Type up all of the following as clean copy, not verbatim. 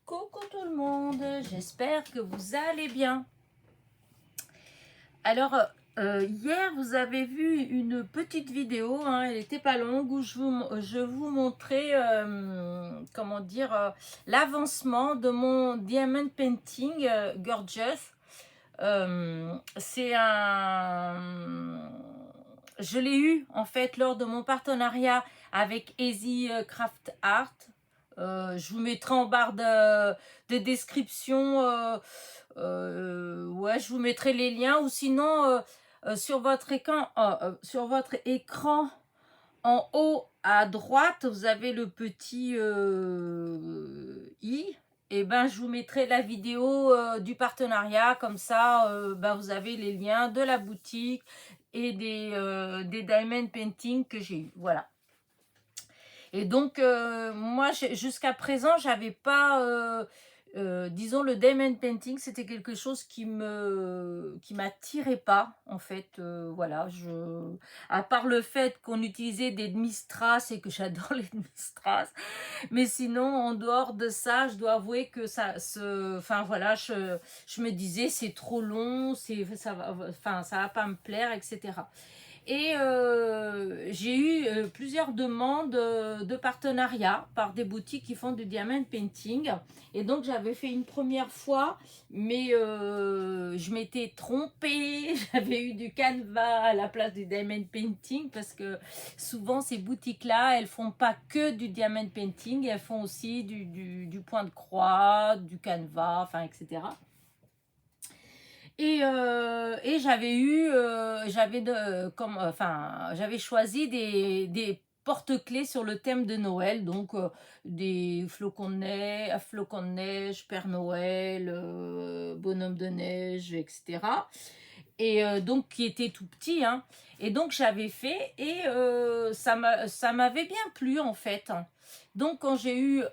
Coucou tout le monde, j'espère que vous allez bien. Alors, hier, vous avez vu une petite vidéo, hein, elle n'était pas longue, où je vous montrais, comment dire, l'avancement de mon Diamond Painting Gorgeous. C'est un... Je l'ai eu, en fait, lors de mon partenariat avec Easy Craft Art. Je vous mettrai en barre de description, ouais, je vous mettrai les liens, ou sinon sur votre écran en haut à droite, vous avez le petit i. Et ben, je vous mettrai la vidéo du partenariat, comme ça, ben, vous avez les liens de la boutique et des diamond painting que j'ai eu. Voilà. Et donc, moi, jusqu'à présent, j'avais pas, disons, le diamond painting, c'était quelque chose qui m'attirait pas, en fait. Voilà, à part le fait qu'on utilisait des demi-strass et que j'adore les demi-strass, mais sinon, en dehors de ça, je dois avouer que enfin voilà, je me disais, c'est trop long, enfin, ça va pas me plaire, etc. Et j'ai eu plusieurs demandes de partenariat par des boutiques qui font du diamond painting. Et donc j'avais fait une première fois, mais je m'étais trompée. J'avais eu du canevas à la place du diamond painting, parce que souvent ces boutiques-là, elles font pas que du diamond painting, elles font aussi du point de croix, du canevas, enfin, etc. Et j'avais choisi des porte-clés sur le thème de Noël, donc des flocons de neige, Père Noël, bonhomme de neige, etc. Et donc qui était tout petit, hein. Et donc j'avais fait, et ça m'avait bien plu, en fait. Donc quand j'ai eu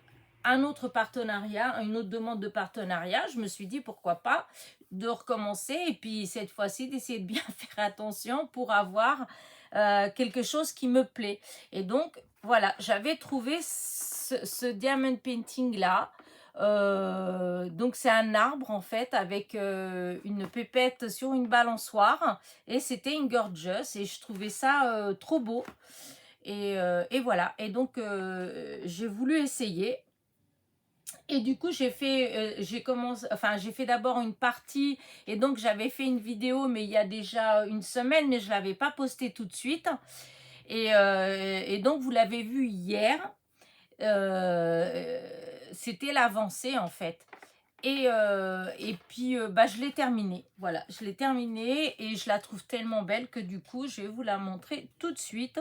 un autre partenariat, une autre demande de partenariat, je me suis dit pourquoi pas de recommencer, et puis cette fois-ci d'essayer de bien faire attention pour avoir quelque chose qui me plaît. Et donc voilà, j'avais trouvé ce diamond painting là. Donc c'est un arbre, en fait, avec une pépette sur une balançoire, et c'était une gorgeous, et je trouvais ça trop beau. Et voilà, et donc j'ai voulu essayer. Et du coup, j'ai fait d'abord une partie, et donc j'avais fait une vidéo, mais il y a déjà une semaine, mais je ne l'avais pas postée tout de suite. Et donc, vous l'avez vu hier, c'était l'avancée, en fait. Et puis, bah, je l'ai terminée. Voilà, je l'ai terminée, et je la trouve tellement belle que du coup, je vais vous la montrer tout de suite.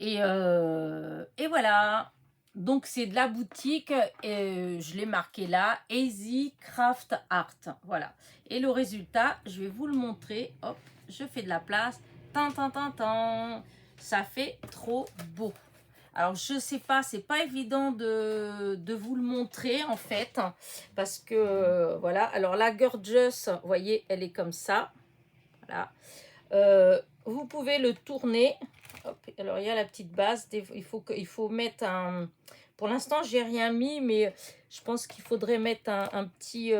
Et voilà. Donc c'est de la boutique, et je l'ai marqué là, Easy Craft Art. Voilà. Et le résultat, je vais vous le montrer. Hop, je fais de la place. Tan, tan, tan, tan. Ça fait trop beau. Alors je sais pas, c'est pas évident de vous le montrer, en fait, parce que voilà. Alors la gorgeous, vous voyez, elle est comme ça. Voilà. Vous pouvez le tourner. Hop, alors il y a la petite base. Il faut mettre un... Pour l'instant, j'ai rien mis, mais je pense qu'il faudrait mettre un petit...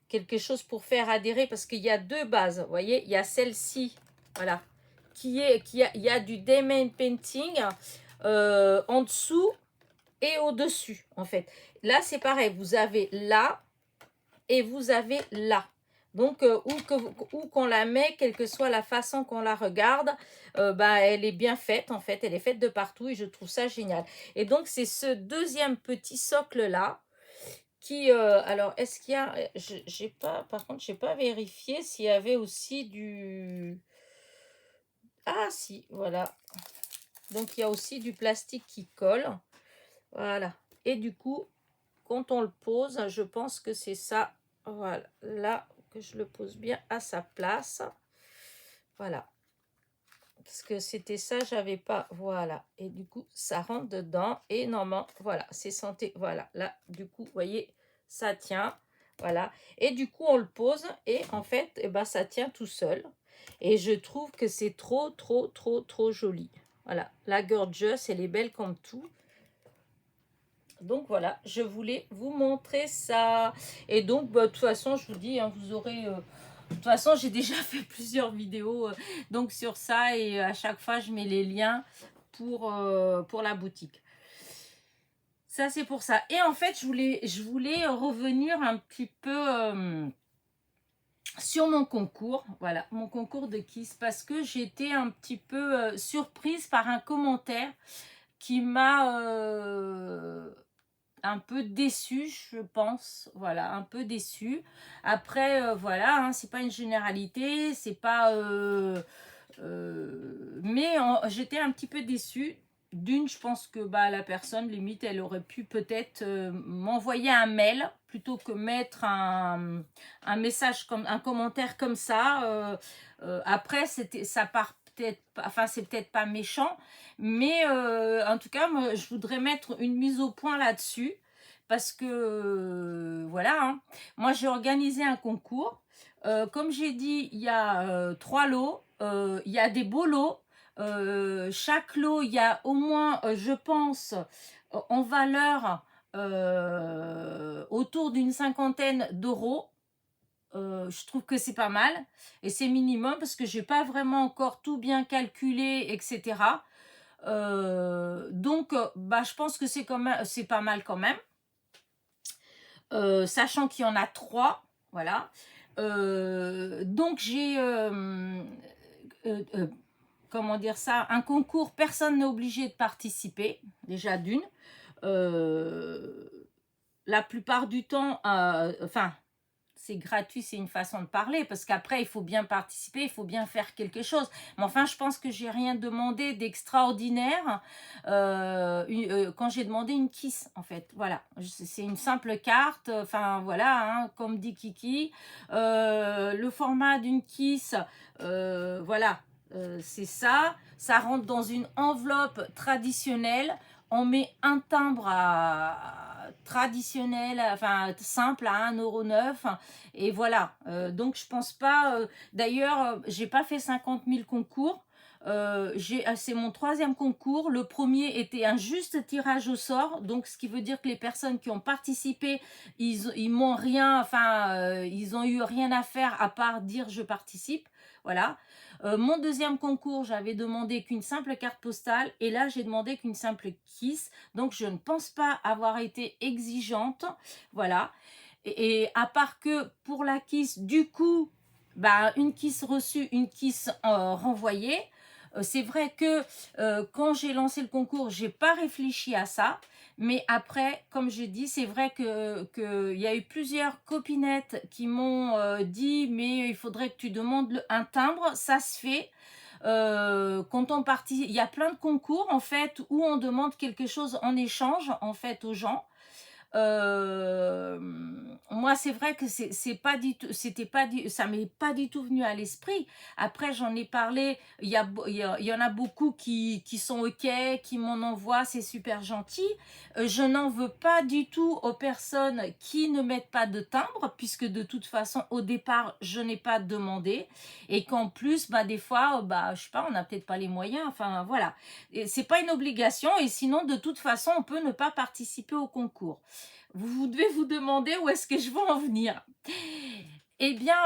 quelque chose pour faire adhérer, parce qu'il y a deux bases. Vous voyez, il y a celle-ci, voilà, il y a du diamond painting en dessous et au-dessus, en fait. Là, c'est pareil. Vous avez là et vous avez là. Donc, où qu'on la met, quelle que soit la façon qu'on la regarde, bah, elle est bien faite, en fait. Elle est faite de partout, et je trouve ça génial. Et donc, c'est ce deuxième petit socle-là qui... alors, est-ce qu'il y a... J'ai pas, par contre, je n'ai pas vérifié s'il y avait aussi du... Ah, si, voilà. Donc, il y a aussi du plastique qui colle. Voilà. Et du coup, quand on le pose, je pense que c'est ça. Voilà. Là, que je le pose bien à sa place. Voilà. Parce que c'était ça, j'avais pas. Voilà. Et du coup, ça rentre dedans. Et normalement, voilà, c'est santé. Voilà. Là, du coup, vous voyez, ça tient. Voilà. Et du coup, on le pose. Et en fait, eh ben, ça tient tout seul. Et je trouve que c'est trop, trop, trop, trop joli. Voilà. La gorgeous, elle est belle comme tout. Donc voilà, je voulais vous montrer ça. Et donc, bah, de toute façon, je vous dis, hein, vous aurez... de toute façon, j'ai déjà fait plusieurs vidéos donc sur ça. Et à chaque fois, je mets les liens pour la boutique. Ça, c'est pour ça. Et en fait, je voulais revenir un petit peu sur mon concours. Voilà, mon concours de Kiss. Parce que j'étais un petit peu surprise par un commentaire qui m'a un peu déçue, je pense. Voilà, un peu déçue. Après, voilà, hein, c'est pas une généralité, c'est pas... mais j'étais un petit peu déçue. D'une, je pense que bah, la personne, limite, elle aurait pu peut-être m'envoyer un mail plutôt que mettre un message, comme un commentaire comme ça. Après, ça part peut-être, enfin, c'est peut-être pas méchant, mais en tout cas, moi, je voudrais mettre une mise au point là-dessus parce que, voilà, hein, moi, j'ai organisé un concours. Comme j'ai dit, il y a 3 lots. Il y a des beaux lots. Chaque lot, il y a au moins, je pense, en valeur autour d'une 50aine d'euros. Je trouve que c'est pas mal et c'est minimum parce que j'ai pas vraiment encore tout bien calculé, etc. Donc, bah, je pense que c'est pas mal quand même, sachant qu'il y en a 3, voilà. Donc j'ai comment dire ça, un concours, personne n'est obligé de participer, déjà d'une. Euh, la plupart du temps, enfin, c'est gratuit, c'est une façon de parler, parce qu'après, il faut bien participer, il faut bien faire quelque chose. Mais enfin, je pense que j'ai rien demandé d'extraordinaire quand j'ai demandé une kiss, en fait. Voilà, c'est une simple carte, enfin, voilà, hein, comme dit Kiki. Le format d'une kiss, voilà, c'est ça. Ça rentre dans une enveloppe traditionnelle. On met un timbre traditionnel, enfin simple à 1,09 €. Et voilà, donc je pense pas... D'ailleurs, j'ai pas fait 50 000 concours. C'est mon 3e concours. Le premier était un juste tirage au sort. Donc, ce qui veut dire que les personnes qui ont participé, ils m'ont rien... Enfin, ils ont eu rien à faire à part dire je participe. Voilà. Mon 2e concours, j'avais demandé qu'une simple carte postale. Et là, j'ai demandé qu'une simple kiss. Donc, je ne pense pas avoir été exigeante. Voilà. Et à part que pour la kiss, du coup, bah, une kiss reçue, une kiss renvoyée. C'est vrai que quand j'ai lancé le concours, j'ai pas réfléchi à ça. Mais après, comme j'ai dit, c'est vrai que y a eu plusieurs copinettes qui m'ont dit mais il faudrait que tu demandes un timbre. Ça se fait. Quand on il y a plein de concours en fait où on demande quelque chose en échange en fait aux gens. Moi, c'est vrai que c'est pas du tout, ça m'est pas du tout venu à l'esprit. Après, j'en ai parlé. Il y en a beaucoup qui sont ok, qui m'en envoient, c'est super gentil. Je n'en veux pas du tout aux personnes qui ne mettent pas de timbre, puisque de toute façon, au départ, je n'ai pas demandé, et qu'en plus, bah des fois, bah je sais pas, on n'a peut-être pas les moyens. Enfin voilà, c'est pas une obligation, et sinon, de toute façon, on peut ne pas participer au concours. Vous devez vous demander où est-ce que je veux en venir. Eh bien,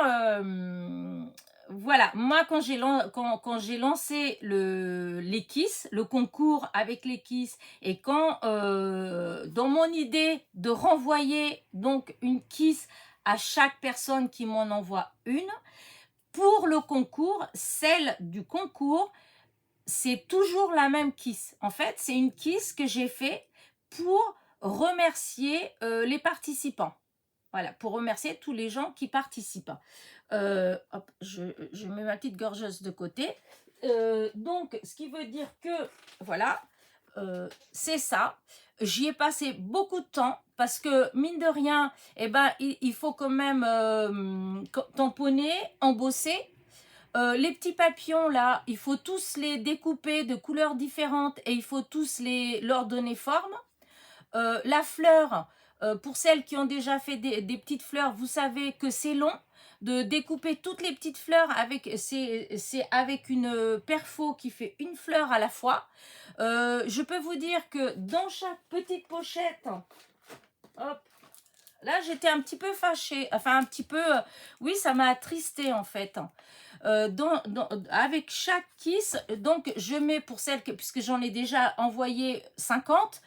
voilà, moi quand j'ai lancé les Kiss, le concours avec les Kiss, et quand dans mon idée de renvoyer donc une Kiss à chaque personne qui m'en envoie une, pour le concours, celle du concours, c'est toujours la même Kiss. En fait, c'est une Kiss que j'ai fait pour remercier les participants. Voilà, pour remercier tous les gens qui participent. Hop, je mets ma petite gorgeuse de côté. Donc, ce qui veut dire que, voilà, c'est ça. J'y ai passé beaucoup de temps parce que, mine de rien, eh ben, il faut quand même tamponner, embosser. Les petits papillons, là, il faut tous les découper de couleurs différentes et il faut tous leur donner forme. La fleur, pour celles qui ont déjà fait des petites fleurs, vous savez que c'est long. de découper toutes les petites fleurs avec, c'est avec une perfo qui fait une fleur à la fois. Je peux vous dire que dans chaque petite pochette, hop, là j'étais un petit peu fâchée, enfin un petit peu, oui ça m'a attristée en fait. Avec chaque kiss, donc je mets pour celles que, puisque j'en ai déjà envoyé 50,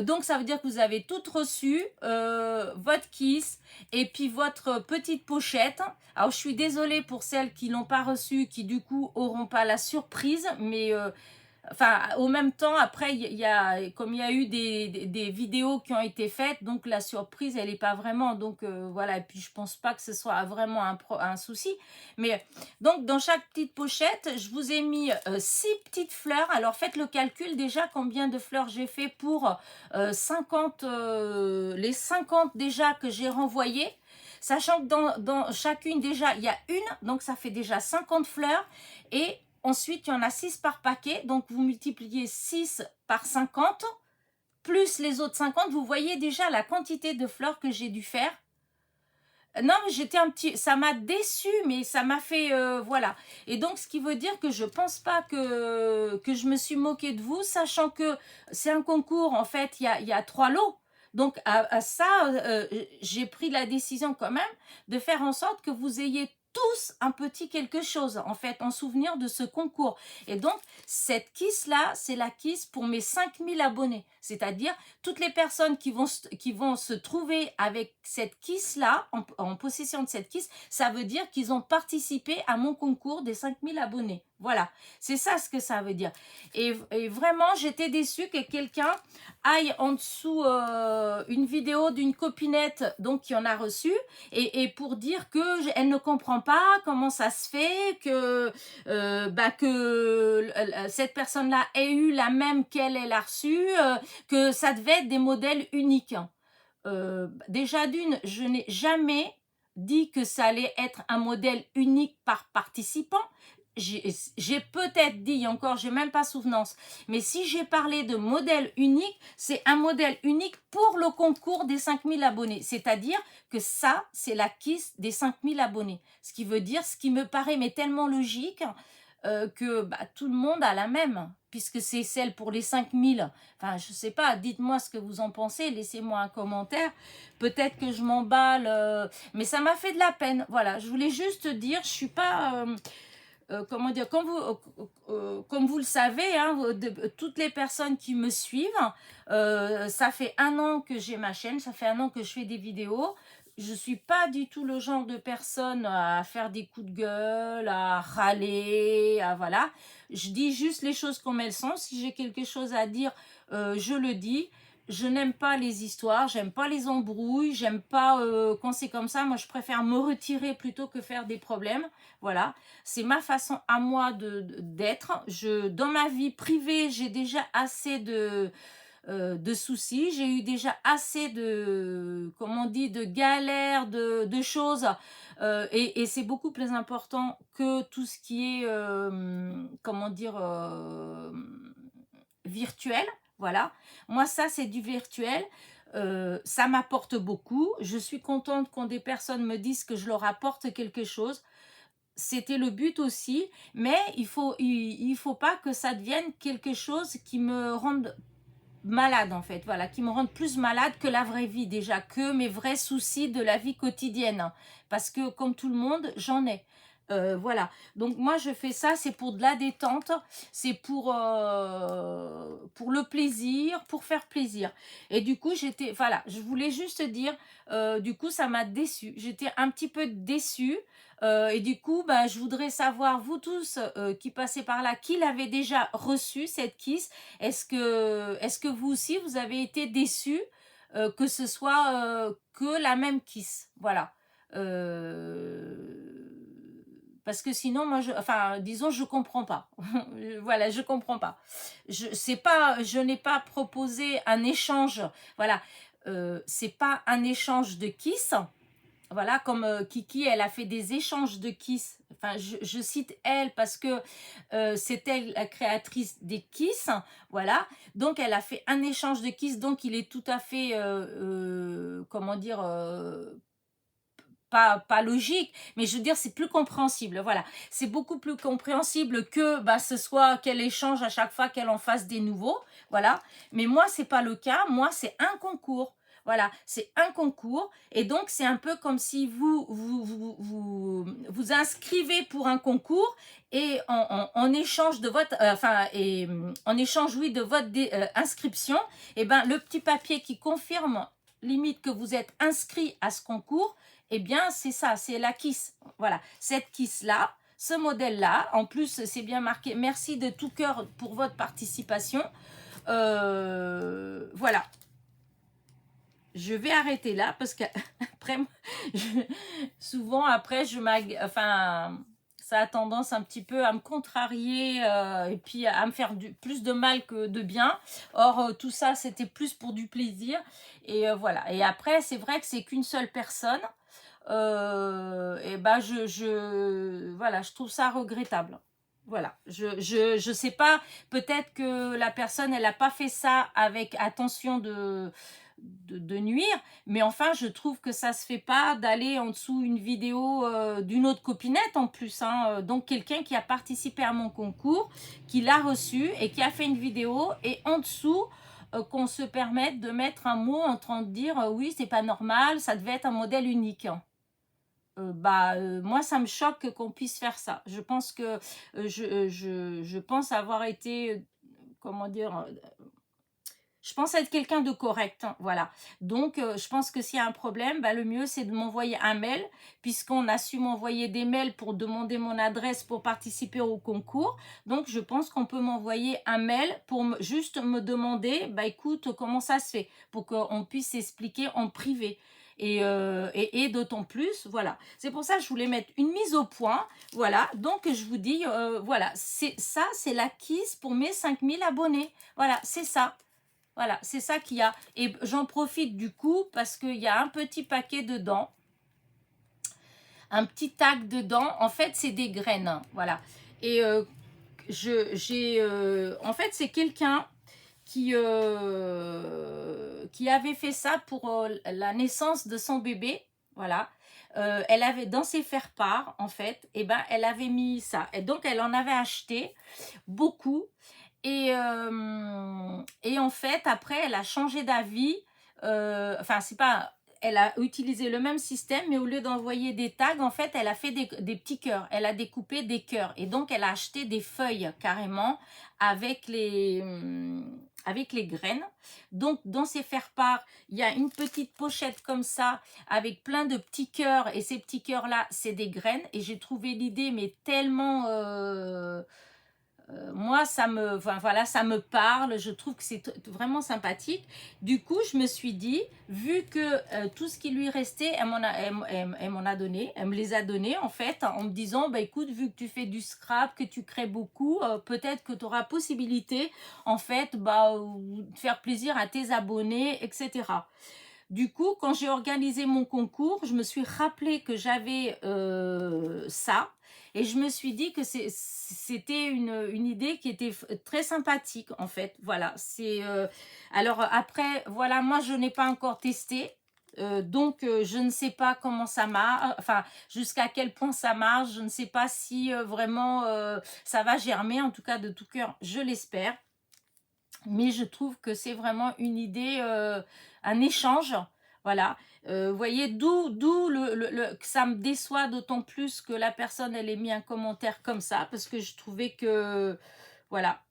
donc ça veut dire que vous avez toutes reçu votre kiss et puis votre petite pochette. Alors je suis désolée pour celles qui l'ont pas reçu, qui du coup auront pas la surprise, mais enfin, au même temps, après, comme il y a eu des vidéos qui ont été faites, donc la surprise, elle n'est pas vraiment. Donc voilà, et puis je pense pas que ce soit vraiment un souci. Mais donc, dans chaque petite pochette, je vous ai mis 6 petites fleurs. Alors, faites le calcul déjà combien de fleurs j'ai fait pour 50, les 50 déjà que j'ai renvoyées. Sachant que dans chacune déjà, il y a une, donc ça fait déjà 50 fleurs. Et ensuite, il y en a 6 par paquet. Donc, vous multipliez 6 par 50, plus les autres 50. Vous voyez déjà la quantité de fleurs que j'ai dû faire. Non, mais j'étais un petit... Ça m'a déçu, mais ça m'a fait... voilà. Et donc, ce qui veut dire que je pense pas que je me suis moquée de vous, sachant que c'est un concours, en fait, il y a 3 lots. Donc, à ça, j'ai pris la décision quand même de faire en sorte que vous ayez tous un petit quelque chose, en fait, en souvenir de ce concours. Et donc, cette kiss-là, c'est la kiss pour mes 5000 abonnés. C'est-à-dire, toutes les personnes qui vont se trouver avec cette kiss-là, en possession de cette kiss, ça veut dire qu'ils ont participé à mon concours des 5000 abonnés. Voilà, c'est ça ce que ça veut dire. Et vraiment, j'étais déçue que quelqu'un aille en dessous une vidéo d'une copinette donc qui en a reçu et pour dire que elle ne comprend pas comment ça se fait que cette personne-là ait eu la même qu'elle a reçue, que ça devait être des modèles uniques. Déjà d'une, je n'ai jamais dit que ça allait être un modèle unique par participant. J'ai peut-être dit, encore, j'ai même pas souvenance, mais si j'ai parlé de modèle unique, c'est un modèle unique pour le concours des 5000 abonnés. C'est-à-dire que ça, c'est la kiss des 5000 abonnés. Ce qui veut dire, ce qui me paraît mais tellement logique, que tout le monde a la même, puisque c'est celle pour les 5000. Enfin, je sais pas, dites-moi ce que vous en pensez, laissez-moi un commentaire. Peut-être que je m'emballe, mais ça m'a fait de la peine. Voilà, je voulais juste dire, je suis pas... comment dire, comme vous le savez, hein, toutes les personnes qui me suivent, ça fait 1 an que j'ai ma chaîne, ça fait 1 an que je fais des vidéos. Je suis pas du tout le genre de personne à faire des coups de gueule, à râler, voilà. Je dis juste les choses comme elles sont. Si j'ai quelque chose à dire, je le dis. Je n'aime pas les histoires, j'aime pas les embrouilles, j'aime pas quand c'est comme ça. Moi, je préfère me retirer plutôt que faire des problèmes. Voilà, c'est ma façon à moi d'être. Dans ma vie privée, j'ai déjà assez de soucis. J'ai eu déjà assez comment on dit, de galères, de choses. Et c'est beaucoup plus important que tout ce qui est, comment dire, virtuel. Voilà, moi ça c'est du virtuel. Ça m'apporte beaucoup. Je suis contente quand des personnes me disent que je leur apporte quelque chose. C'était le but aussi, mais il faut pas que ça devienne quelque chose qui me rende malade en fait, voilà, qui me rende plus malade que la vraie vie déjà, que mes vrais soucis de la vie quotidienne, parce que comme tout le monde, j'en ai. Voilà, donc moi je fais ça, c'est pour de la détente, c'est pour le plaisir, pour faire plaisir. Et du coup, voilà, je voulais juste dire, du coup, ça m'a déçue. J'étais un petit peu déçue. Et du coup, je voudrais savoir, vous tous qui passez par là, qui l'avez déjà reçu, cette kiss. Est-ce que vous aussi, vous avez été déçus que ce soit que la même kiss? Voilà. Parce que sinon, moi, enfin, disons, je comprends pas. Voilà, je comprends pas. Je n'ai pas proposé un échange. Voilà, c'est pas un échange de kiss. Voilà, comme Kiki, elle a fait des échanges de kiss. Enfin, je cite elle parce que c'est elle la créatrice des kiss. Voilà, donc elle a fait un échange de kiss. Donc il est tout à fait, comment dire, pas logique, mais je veux dire, c'est plus compréhensible, voilà. C'est beaucoup plus compréhensible que bah, ce soit qu'elle échange à chaque fois qu'elle en fasse des nouveaux, voilà. Mais moi, c'est pas le cas, moi, c'est un concours. Voilà, c'est un concours et donc c'est un peu comme si vous inscrivez pour un concours et en échange de votre, en échange, oui, de votre inscription, et ben le petit papier qui confirme limite que vous êtes inscrit à ce concours, eh bien c'est ça, c'est la KISS. Voilà, cette KISS-là, ce modèle-là, en plus c'est bien marqué, merci de tout cœur pour votre participation. Voilà. Je vais arrêter là parce que après, souvent après, ça a tendance un petit peu à me contrarier et puis à me faire plus de mal que de bien. Or, tout ça, c'était plus pour du plaisir. Et voilà. Et après, c'est vrai que c'est qu'une seule personne. Et ben, voilà, je trouve ça regrettable. Voilà, je sais pas, peut-être que la personne, elle n'a pas fait ça avec attention de nuire, mais enfin, je trouve que ça se fait pas d'aller en dessous une vidéo d'une autre copinette en plus, hein, donc quelqu'un qui a participé à mon concours, qui l'a reçu et qui a fait une vidéo, et en dessous, qu'on se permette de mettre un mot en train de dire oui, c'est pas normal, ça devait être un modèle unique. Moi ça me choque qu'on puisse faire ça. Je pense que je pense avoir été comment dire, je pense être quelqu'un de correct, hein, voilà. Donc je pense que s'il y a un problème, bah, le mieux c'est de m'envoyer un mail, puisqu'on a su m'envoyer des mails pour demander mon adresse pour participer au concours. Donc je pense qu'on peut m'envoyer un mail pour juste me demander, bah écoute, comment ça se fait, pour qu'on puisse expliquer en privé. Et d'autant plus, voilà. C'est pour ça que je voulais mettre une mise au point, voilà. Donc je vous dis, voilà, c'est la KISS pour mes 5000 abonnés. Voilà, c'est ça. Voilà, c'est ça qu'il y a. Et j'en profite du coup parce qu'il y a un petit paquet dedans. Un petit tag dedans. En fait, c'est des graines. Voilà. Et en fait, c'est quelqu'un qui avait fait ça pour la naissance de son bébé. Voilà. Elle avait, dans ses faire-part, en fait, et ben, elle avait mis ça. Et donc, elle en avait acheté beaucoup. Et en fait, après, elle a changé d'avis. C'est pas... Elle a utilisé le même système, mais au lieu d'envoyer des tags, en fait, elle a fait des petits cœurs. Elle a découpé des cœurs. Et donc, elle a acheté des feuilles, carrément, avec les graines. Donc, dans ces faire-part, il y a une petite pochette comme ça, avec plein de petits cœurs. Et ces petits cœurs-là, c'est des graines. Et j'ai trouvé l'idée, mais tellement... moi, ça me parle, je trouve que c'est vraiment sympathique. Du coup, je me suis dit, vu que tout ce qui lui restait, elle m'en a donné, elle me les a donnés en fait, en me disant, bah écoute, vu que tu fais du scrap, que tu crées beaucoup, peut-être que tu auras possibilité, en fait, de faire plaisir à tes abonnés, etc. Du coup, quand j'ai organisé mon concours, je me suis rappelé que j'avais ça. Et je me suis dit que c'était une idée qui était très sympathique, en fait. Voilà. Alors après, voilà, moi, je n'ai pas encore testé. Donc, je ne sais pas comment ça marche, enfin, jusqu'à quel point ça marche. Je ne sais pas si vraiment ça va germer. En tout cas, de tout cœur, je l'espère. Mais je trouve que c'est vraiment une idée, un échange. Voilà. Vous voyez, d'où que ça me déçoit d'autant plus que la personne, elle ait mis un commentaire comme ça, parce que je trouvais que, voilà,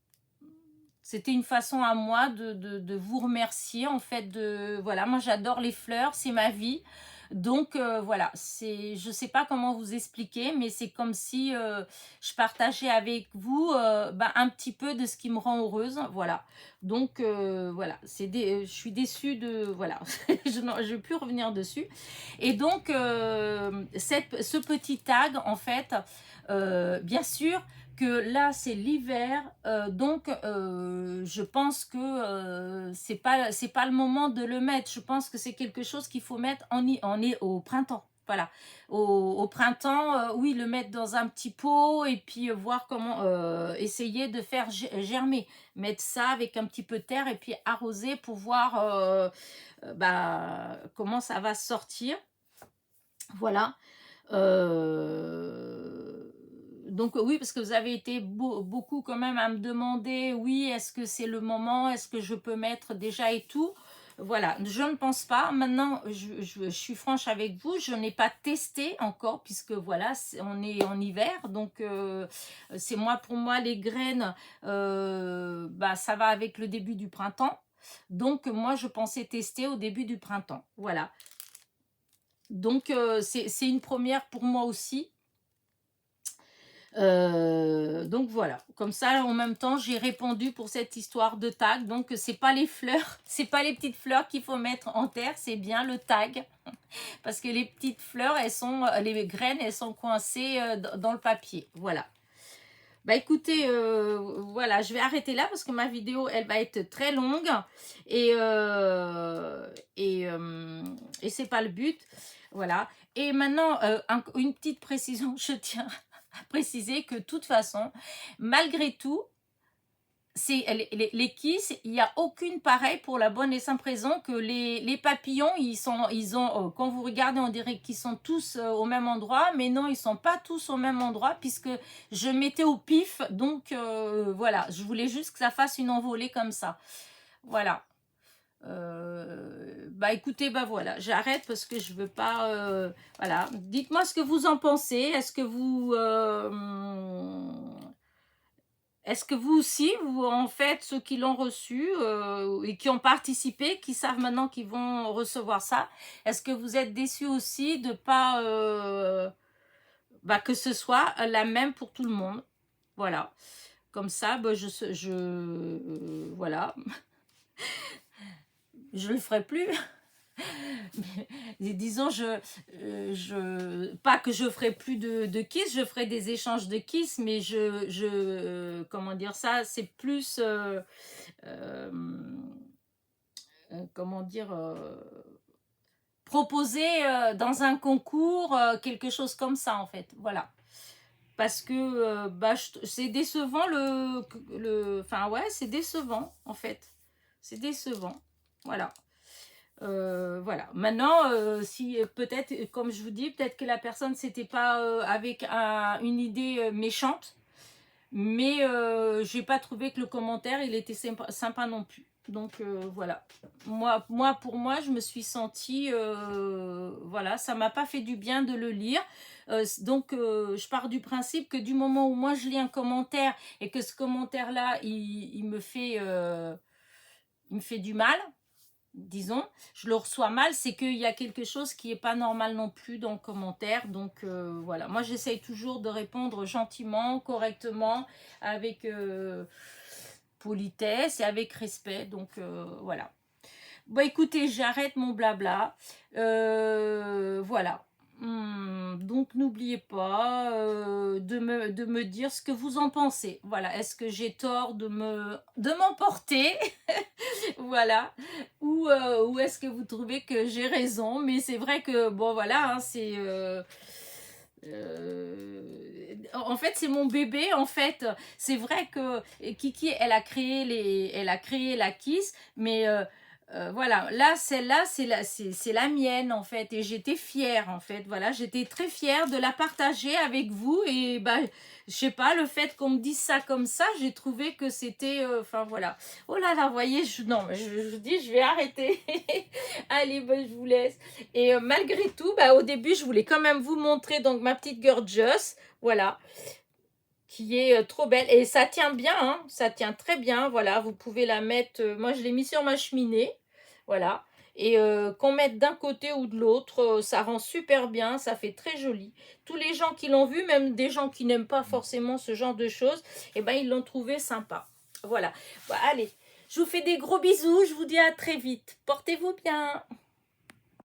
c'était une façon à moi de vous remercier, en fait. Voilà, moi, j'adore les fleurs, c'est ma vie. Donc, voilà, je ne sais pas comment vous expliquer, mais c'est comme si je partageais avec vous un petit peu de ce qui me rend heureuse. Voilà. Donc, voilà, je suis déçue de... Voilà, je ne vais plus revenir dessus. Et donc, ce petit tag, en fait, bien sûr que là c'est l'hiver, donc je pense que c'est pas le moment de le mettre. Je pense que c'est quelque chose qu'il faut mettre au printemps. Voilà, au printemps, oui, le mettre dans un petit pot et puis voir comment essayer de faire germer. Mettre ça avec un petit peu de terre et puis arroser pour voir comment ça va sortir. Voilà. Donc oui, parce que vous avez été beaucoup quand même à me demander, oui, est-ce que c'est le moment, est-ce que je peux mettre déjà et tout. Voilà, je ne pense pas. Maintenant, je suis franche avec vous, je n'ai pas testé encore, puisque voilà, on est en hiver, donc c'est moi, pour moi, les graines, bah, ça va avec le début du printemps. Donc moi, je pensais tester au début du printemps. Voilà. Donc c'est une première pour moi aussi. Donc voilà, comme ça en même temps j'ai répondu pour cette histoire de tag. Donc c'est pas les fleurs, c'est pas les petites fleurs qu'il faut mettre en terre, c'est bien le tag, parce que les petites fleurs, elles sont, les graines, elles sont coincées dans le papier. Voilà. Bah écoutez, voilà, je vais arrêter là parce que ma vidéo elle va être très longue et et, euh, et c'est pas le but. Voilà. Et maintenant une petite précision, je tiens à préciser que de toute façon, malgré tout, c'est les kisses, il n'y a aucune pareille pour la bonne et simple raison que les papillons, ils ont, quand vous regardez, on dirait qu'ils sont tous au même endroit, mais non, ils sont pas tous au même endroit puisque je mettais au pif, donc voilà, je voulais juste que ça fasse une envolée comme ça. Voilà. Bah écoutez, bah voilà, j'arrête parce que je veux pas. Voilà, dites-moi ce que vous en pensez. Est-ce que vous aussi, vous, en fait, ceux qui l'ont reçu et qui ont participé, qui savent maintenant qu'ils vont recevoir ça, est-ce que vous êtes déçus aussi de pas bah, que ce soit la même pour tout le monde? Voilà. Comme ça, bah, voilà, je le ferai plus. Disons, pas que je ferai plus de kiss, je ferai des échanges de kiss, mais comment dire ça, c'est plus, euh, comment dire, proposer dans un concours, quelque chose comme ça, en fait, voilà. Parce que bah, c'est décevant enfin ouais, c'est décevant, en fait. C'est décevant, voilà. Voilà. Maintenant, si peut-être, comme je vous dis, peut-être que la personne c'était pas avec une idée méchante, mais j'ai pas trouvé que le commentaire il était sympa non plus. Donc voilà. Pour moi, je me suis sentie, voilà, ça m'a pas fait du bien de le lire. Donc je pars du principe que du moment où moi je lis un commentaire et que ce commentaire-là, il me fait du mal, disons, je le reçois mal, c'est qu'il y a quelque chose qui est pas normal non plus dans le commentaire. Donc voilà, moi j'essaye toujours de répondre gentiment, correctement, avec politesse et avec respect. Donc voilà. Bon écoutez, j'arrête mon blabla. Voilà. Donc n'oubliez pas de me dire ce que vous en pensez. Voilà, est-ce que j'ai tort de m'emporter? Voilà. Ou est-ce que vous trouvez que j'ai raison? Mais c'est vrai que, bon, voilà, hein, en fait, c'est mon bébé, en fait. C'est vrai que Kiki, elle a créé la Kiss, mais voilà, là, celle-là, c'est la mienne, en fait, et j'étais fière, en fait, voilà, j'étais très fière de la partager avec vous, et bah, je sais pas, le fait qu'on me dise ça comme ça, j'ai trouvé que c'était, enfin, voilà. Oh là là, vous voyez, non, mais je dis, je vais arrêter. Allez, bah, je vous laisse. Et malgré tout, bah, au début, je voulais quand même vous montrer, donc, ma petite Gorgeous, voilà, qui est trop belle. Et ça tient bien, hein, ça tient très bien, voilà, vous pouvez la mettre, moi, je l'ai mis sur ma cheminée, voilà. Et qu'on mette d'un côté ou de l'autre, ça rend super bien, ça fait très joli. Tous les gens qui l'ont vu, même des gens qui n'aiment pas forcément ce genre de choses, eh ben, ils l'ont trouvé sympa. Voilà. Bon, allez, je vous fais des gros bisous, je vous dis à très vite. Portez-vous bien.